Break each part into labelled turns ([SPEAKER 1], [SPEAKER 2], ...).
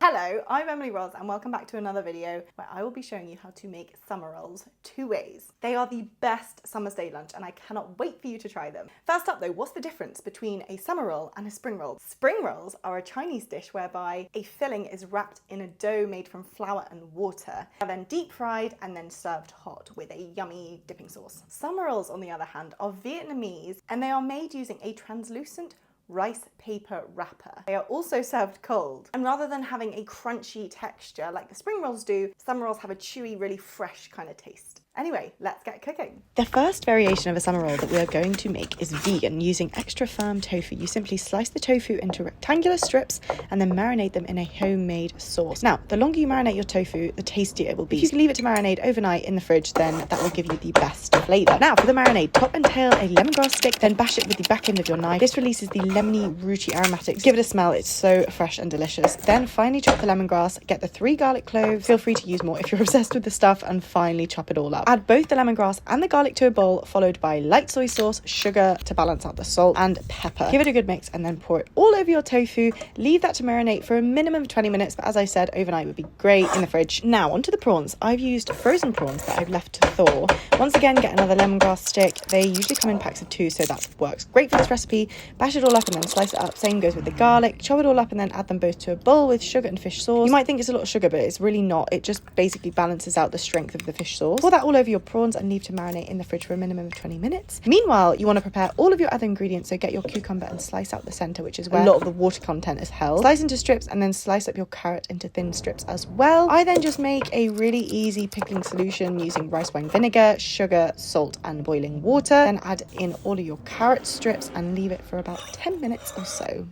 [SPEAKER 1] Hello, I'm Emily Ross and welcome back to another video where I will be showing you how to make summer rolls 2 ways. They are the best summer's day lunch and I cannot wait for you to try them. First up though, what's the difference between a summer roll and a spring roll? Spring rolls are a Chinese dish whereby a filling is wrapped in a dough made from flour and water. They're then deep fried and then served hot with a yummy dipping sauce. Summer rolls, on the other hand, are Vietnamese and they are made using a translucent rice paper wrapper. They are also served cold. And rather than having a crunchy texture like the spring rolls do, summer rolls have a chewy, really fresh kind of taste. Anyway, let's get cooking. The first variation of a summer roll that we are going to make is vegan, using extra firm tofu. You simply slice the tofu into rectangular strips and then marinate them in a homemade sauce. Now, the longer you marinate your tofu, the tastier it will be. If you can leave it to marinate overnight in the fridge, then that will give you the best flavour. Now, for the marinade, top and tail a lemongrass stick, then bash it with the back end of your knife. This releases the lemony, rooty aromatics. Give it a smell, it's so fresh and delicious. Then finally chop the lemongrass, get the 3 garlic cloves, feel free to use more if you're obsessed with the stuff, and finally chop it all up. Add both the lemongrass and the garlic to a bowl, followed by light soy sauce, sugar to balance out the salt, and pepper. Give it a good mix and then pour it all over your tofu. Leave that to marinate for a minimum of 20 minutes, but as I said, overnight would be great in the fridge. Now onto the prawns. I've used frozen prawns that I've left to thaw. Once again, get another lemongrass stick. They usually come in packs of 2, so that works great for this recipe. Bash it all up and then slice it up. Same goes with the garlic. Chop it all up and then add them both to a bowl with sugar and fish sauce. You might think it's a lot of sugar, but it's really not. It just basically balances out the strength of the fish sauce. Pour that all over your prawns and leave to marinate in the fridge for a minimum of 20 minutes. Meanwhile, you want to prepare all of your other ingredients, so get your cucumber and slice out the centre, which is where a lot of the water content is held. Slice into strips and then slice up your carrot into thin strips as well. I then just make a really easy pickling solution using rice wine vinegar, sugar, salt and boiling water. Then add in all of your carrot strips and leave it for about 10 minutes or so.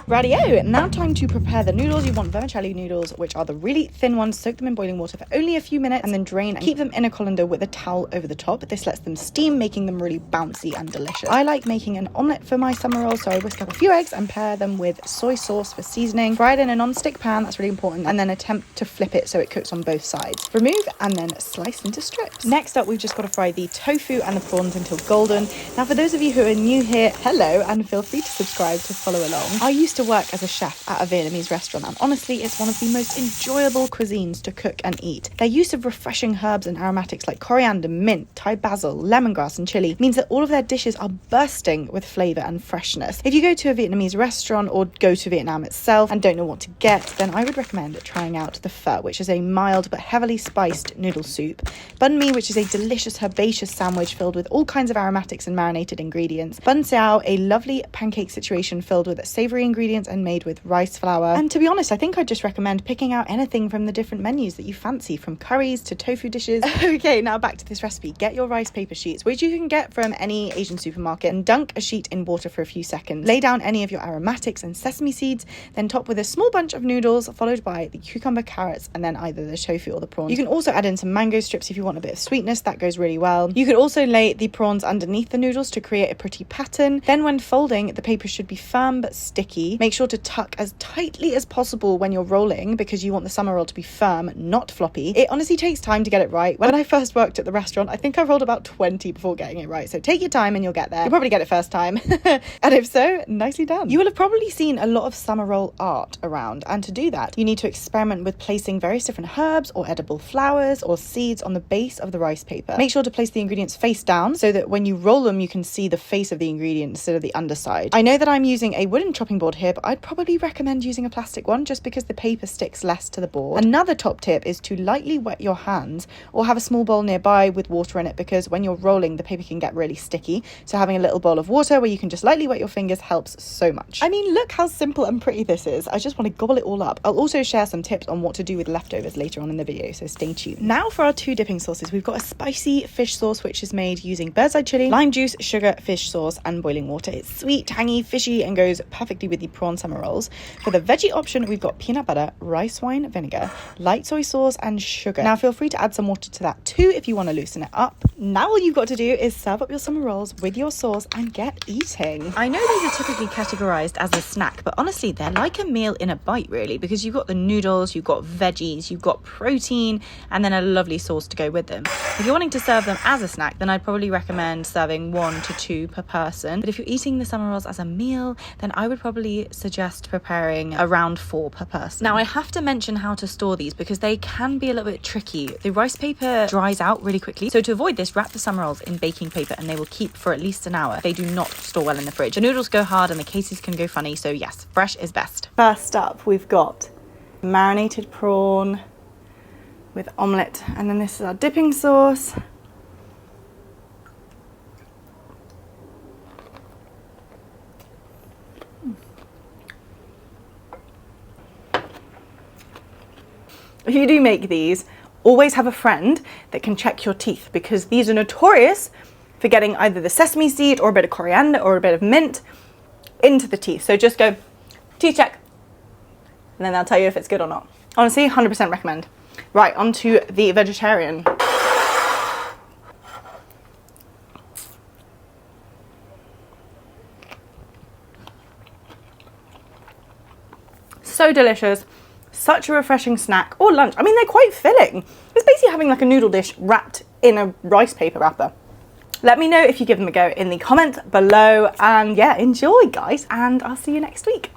[SPEAKER 1] Radio, now time to prepare the noodles. You want vermicelli noodles, which are the really thin ones. Soak them in boiling water for only a few minutes and then drain and keep them in a colander with a towel over the top. This lets them steam, making them really bouncy and delicious. I like making an omelette for my summer rolls, so I whisk up a few eggs and pair them with soy sauce for seasoning. Fry it in a non-stick pan, that's really important, and then attempt to flip it so it cooks on both sides. Remove and then slice into strips. Next up, we've just got to fry the tofu and the prawns until golden. Now, for those of you who are new here, hello, and feel free to subscribe to follow along. I used to work as a chef at a Vietnamese restaurant, and honestly it's one of the most enjoyable cuisines to cook and eat. Their use of refreshing herbs and aromatics like coriander, mint, Thai basil, lemongrass and chili means that all of their dishes are bursting with flavour and freshness. If you go to a Vietnamese restaurant or go to Vietnam itself and don't know what to get, then I would recommend trying out the pho, which is a mild but heavily spiced noodle soup, banh mi, which is a delicious herbaceous sandwich filled with all kinds of aromatics and marinated ingredients, bun xiao, a lovely pancake situation filled with savoury ingredients and made with rice flour. And to be honest, I think I'd just recommend picking out anything from the different menus that you fancy, from curries to tofu dishes. Okay, now back to this recipe. Get your rice paper sheets, which you can get from any Asian supermarket, and dunk a sheet in water for a few seconds. Lay down any of your aromatics and sesame seeds, then top with a small bunch of noodles, followed by the cucumber, carrots, and then either the tofu or the prawns. You can also add in some mango strips if you want a bit of sweetness. That goes really well. You could also lay the prawns underneath the noodles to create a pretty pattern. Then when folding, the paper should be firm but sticky. Make sure to tuck as tightly as possible when you're rolling, because you want the summer roll to be firm, not floppy. It honestly takes time to get it right. When I first worked at the restaurant, I think I rolled about 20 before getting it right. So take your time and you'll get there. You'll probably get it first time. And if so, nicely done. You will have probably seen a lot of summer roll art around, and to do that, you need to experiment with placing various different herbs or edible flowers or seeds on the base of the rice paper. Make sure to place the ingredients face down so that when you roll them, you can see the face of the ingredient instead of the underside. I know that I'm using a wooden chopping board here, but I'd probably recommend using a plastic one just because the paper sticks less to the board. Another top tip is to lightly wet your hands or have a small bowl nearby with water in it, because when you're rolling, the paper can get really sticky. So having a little bowl of water where you can just lightly wet your fingers helps so much. I mean, look how simple and pretty this is. I just want to gobble it all up. I'll also share some tips on what to do with leftovers later on in the video, so stay tuned. Now for our 2 dipping sauces. We've got a spicy fish sauce, which is made using bird's eye chili, lime juice, sugar, fish sauce and boiling water. It's sweet, tangy, fishy and goes perfectly with the prawn summer rolls. For the veggie option, we've got peanut butter, rice wine vinegar, light soy sauce and sugar. Now feel free to add some water to that too if you want to loosen it up. Now all you've got to do is serve up your summer rolls with your sauce and get eating. I know these are typically categorized as a snack, but honestly they're like a meal in a bite really, because you've got the noodles, you've got veggies, you've got protein and then a lovely sauce to go with them. If you're wanting to serve them as a snack, then I'd probably recommend serving 1 to 2 per person. But if you're eating the summer rolls as a meal, then I would probably I suggest preparing around 4 per person. Now I have to mention how to store these because they can be a little bit tricky. The rice paper dries out really quickly, so to avoid this, wrap the summer rolls in baking paper and they will keep for at least an hour. They do not store well in the fridge. The noodles go hard and the cases can go funny, so yes, fresh is best. First up, we've got marinated prawn with omelette, and then this is our dipping sauce. If you do make these, always have a friend that can check your teeth, because these are notorious for getting either the sesame seed or a bit of coriander or a bit of mint into the teeth. So just go, teeth check, and then they'll tell you if it's good or not. Honestly, 100% recommend. Right, on to the vegetarian. So delicious. Such a refreshing snack or lunch. I mean, they're quite filling. It's basically having like a noodle dish wrapped in a rice paper wrapper. Let me know if you give them a go in the comments below, and yeah, enjoy guys, and I'll see you next week.